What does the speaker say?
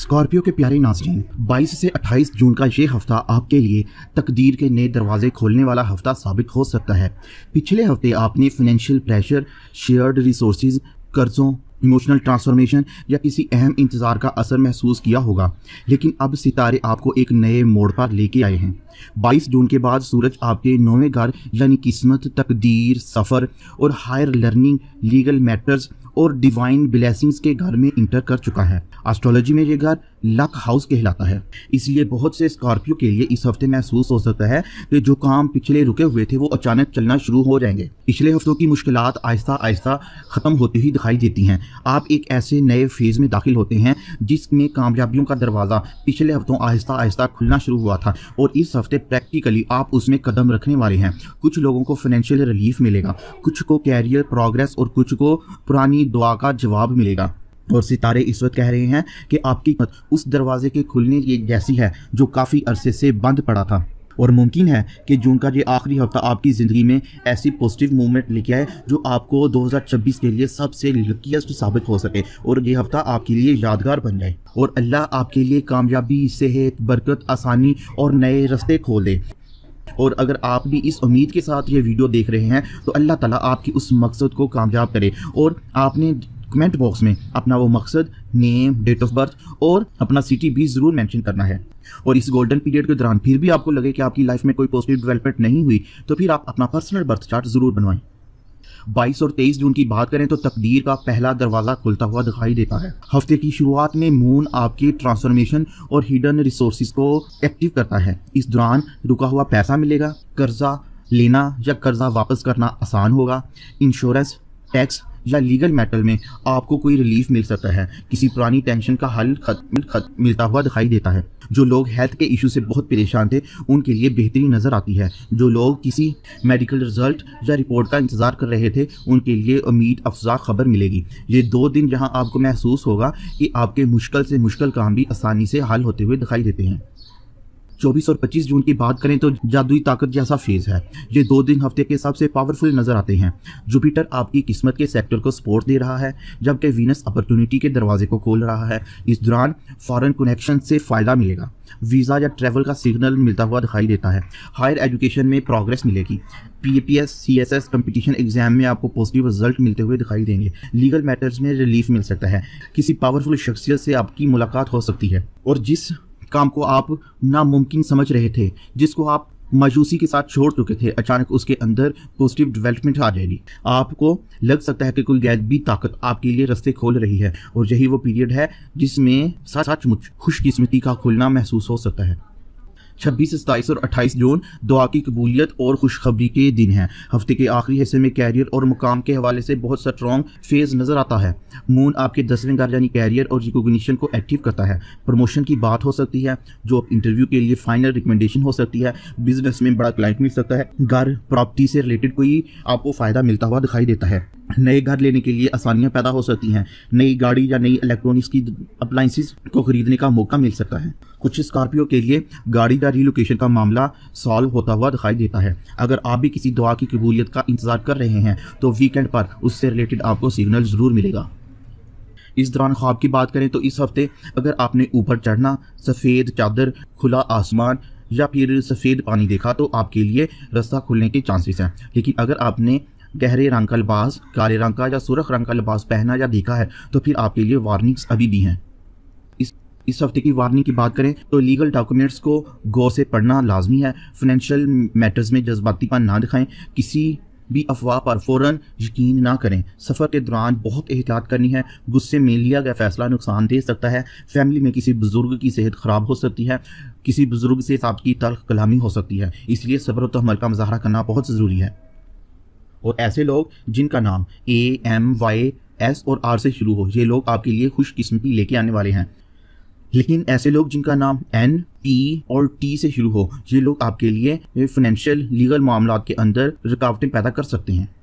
Scorpio के प्यारे नाज़रीन, 22 से 28 जून का ये हफ्ता आपके लिए तकदीर के नए दरवाजे खोलने वाला हफ्ता साबित हो सकता है। पिछले हफ्ते आपने फाइनेंशियल प्रेशर, शेयर्ड रिसोर्सेज, कर्जों, इमोशनल ट्रांसफॉर्मेशन या किसी अहम इंतज़ार का असर महसूस किया होगा, लेकिन अब सितारे आपको एक नए मोड़ पर लेके आए हैं। 22 जून के बाद सूरज आपके 9वें घर यानी किस्मत, तकदीर, सफ़र और हायर लर्निंग, लीगल मैटर्स और डिवाइन ब्लेसिंग्स के घर में इंटर कर चुका है। एस्ट्रोलॉजी में ये घर लक हाउस कहलाता है। इसलिए बहुत से स्कॉर्पियो के लिए इस हफ्ते महसूस हो सकता है कि जो काम पिछले रुके हुए थे वो अचानक चलना शुरू हो जाएंगे। पिछले हफ्तों की मुश्किलात आहिस्ता आहिस्ता ख़त्म होती हुई दिखाई देती हैं। आप एक ऐसे नए फेज़ में दाखिल होते हैं जिसमें कामयाबियों का दरवाज़ा पिछले हफ्तों आहिस्ता आहिस्ता खुलना शुरू हुआ था और इस हफ्ते प्रैक्टिकली आप उसमें कदम रखने वाले हैं। कुछ लोगों को फाइनेंशियल रिलीफ मिलेगा, कुछ को कैरियर प्रोग्रेस और कुछ को पुरानी दुआ का जवाब मिलेगा। और सितारे इस वक्त कह रहे हैं कि आपकी किस्मत उस दरवाजे के खुलने की जैसी है जो काफ़ी अरसे से बंद पड़ा था, और मुमकिन है कि जून का ये आखिरी हफ्ता आपकी ज़िंदगी में ऐसी पॉजिटिव मूवमेंट लेके आए जो आपको 2026 के लिए सबसे लकीस्ट साबित हो सके और ये हफ्ता आपके लिए यादगार बन जाए और अल्लाह आपके लिए कामयाबी, सेहत, बरकत, आसानी और नए रास्ते खोल दे। और अगर आप भी इस उम्मीद के साथ ये वीडियो देख रहे हैं तो अल्लाह ताला आपकी उस मकसद को कामयाब करे। और आपने कमेंट बॉक्स में अपना वो मकसद, नेम, डेट ऑफ बर्थ और अपना सिटी भी ज़रूर मेंशन करना है। और इस गोल्डन पीरियड के दौरान फिर भी आपको लगे कि आपकी लाइफ में कोई पॉजिटिव डेवलपमेंट नहीं हुई तो फिर आप अपना पर्सनल बर्थ चार्ट ज़रूर बनवाएं। 22 और 23 जून की बात करें तो तकदीर का पहला दरवाज़ा खुलता हुआ दिखाई देता है। हफ्ते की शुरुआत में मून आपकी ट्रांसफॉर्मेशन और हिडन रिसोर्सेज को एक्टिव करता है। इस दौरान रुका हुआ पैसा मिलेगा, कर्जा लेना या कर्जा वापस करना आसान होगा, इंश्योरेंस, टैक्स या लीगल मैटर में आपको कोई रिलीफ मिल सकता है। किसी पुरानी टेंशन का हल मिलता हुआ दिखाई देता है। जो लोग हेल्थ के इशू से बहुत परेशान थे उनके लिए बेहतरी नज़र आती है। जो लोग किसी मेडिकल रिजल्ट या रिपोर्ट का इंतज़ार कर रहे थे उनके लिए उम्मीद अफजा खबर मिलेगी। ये 2 दिन जहां आपको महसूस होगा कि आपके मुश्किल से मुश्किल काम भी आसानी से हल होते हुए दिखाई देते हैं। 24 और 25 जून की बात करें तो जादुई ताकत जैसा फेज़ है। ये 2 दिन हफ्ते के सबसे पावरफुल नज़र आते हैं। जुपिटर आपकी किस्मत के सेक्टर को सपोर्ट दे रहा है जबकि वीनस अपॉर्चुनिटी के दरवाजे को खोल रहा है। इस दौरान फॉरेन कनेक्शन से फ़ायदा मिलेगा, वीज़ा या ट्रैवल का सिग्नल मिलता हुआ दिखाई देता है। हायर एजुकेशन में प्रोग्रेस मिलेगी। PAPS CSS कंपटीशन एग्जाम में आपको पॉजिटिव रिजल्ट मिलते हुए दिखाई देंगे। लीगल मैटर्स में रिलीफ मिल सकता है। किसी पावरफुल शख्सियत से आपकी मुलाकात हो सकती है और जिस काम को आप नामुमकिन समझ रहे थे, जिसको आप मायूसी के साथ छोड़ चुके थे, अचानक उसके अंदर पॉजिटिव डेवलपमेंट आ जाएगी। आपको लग सकता है कि कोई गैबी ताकत आपके लिए रास्ते खोल रही है और यही वो पीरियड है जिसमें सचमुच खुशकिस्मती का खुलना महसूस हो सकता है। 26, 27 और 28 जून दुआ की कबूलियत और खुशखबरी के दिन हैं। हफ्ते के आखिरी हिस्से में कैरियर और मुकाम के हवाले से बहुत स्ट्रॉन्ग फेज़ नज़र आता है। मून आपके 10वें घर यानी कैरियर और रिकॉग्निशन को एक्टिव करता है। प्रमोशन की बात हो सकती है, जॉब इंटरव्यू के लिए फाइनल रिकमेंडेशन हो सकती है, बिजनेस में बड़ा क्लाइंट मिल सकता है, घर प्रॉपर्टी से रिलेटेड कोई आपको फ़ायदा मिलता हुआ दिखाई देता है। नए घर लेने के लिए आसानियाँ पैदा हो सकती हैं। नई गाड़ी या नई इलेक्ट्रॉनिक्स की अप्लाइंसेस को खरीदने का मौका मिल सकता है। कुछ स्कॉर्पियो के लिए गाड़ी या रिलोकेशन का मामला सॉल्व होता हुआ दिखाई देता है। अगर आप भी किसी दुआ की कबूलियत का इंतज़ार कर रहे हैं तो वीकेंड पर उससे रिलेटेड आपको सिग्नल ज़रूर मिलेगा। इस दौरान ख्वाब की बात करें तो इस हफ्ते अगर आपने ऊपर चढ़ना, सफ़ेद चादर, खुला आसमान या फिर सफ़ेद पानी देखा तो आपके लिए रास्ता खुलने के चांसेस हैं। लेकिन अगर आपने गहरे रंग का लिबास, काले रंग का या सुर्ख रंग का लिबास पहना या देखा है तो फिर आपके लिए वार्निंग्स अभी भी हैं। इस हफ्ते की वार्निंग की बात करें तो लीगल डॉक्यूमेंट्स को गौर से पढ़ना लाजमी है। फाइनेंशियल मैटर्स में जज्बातीपन ना दिखाएं। किसी भी अफवाह पर फ़ौरन यकीन ना करें। सफ़र के दौरान बहुत एहतियात करनी है। गुस्से में लिया गया फैसला नुकसान दे सकता है। फैमिली में किसी बुज़ुर्ग की सेहत ख़राब हो सकती है। किसी बुज़ुर्ग से आपकी तल्ख़ कलामी हो सकती है। इसलिए सब्र व तहम्मुल का मुज़ाहरा करना बहुत ज़रूरी है। और ऐसे लोग जिनका नाम A, M, Y, S और R से शुरू हो, ये लोग आपके लिए खुशकिस्मती लेके आने वाले हैं। लेकिन ऐसे लोग जिनका नाम N, P और T से शुरू हो, ये लोग आपके लिए फाइनेंशियल लीगल मामलात के अंदर रुकावटें पैदा कर सकते हैं।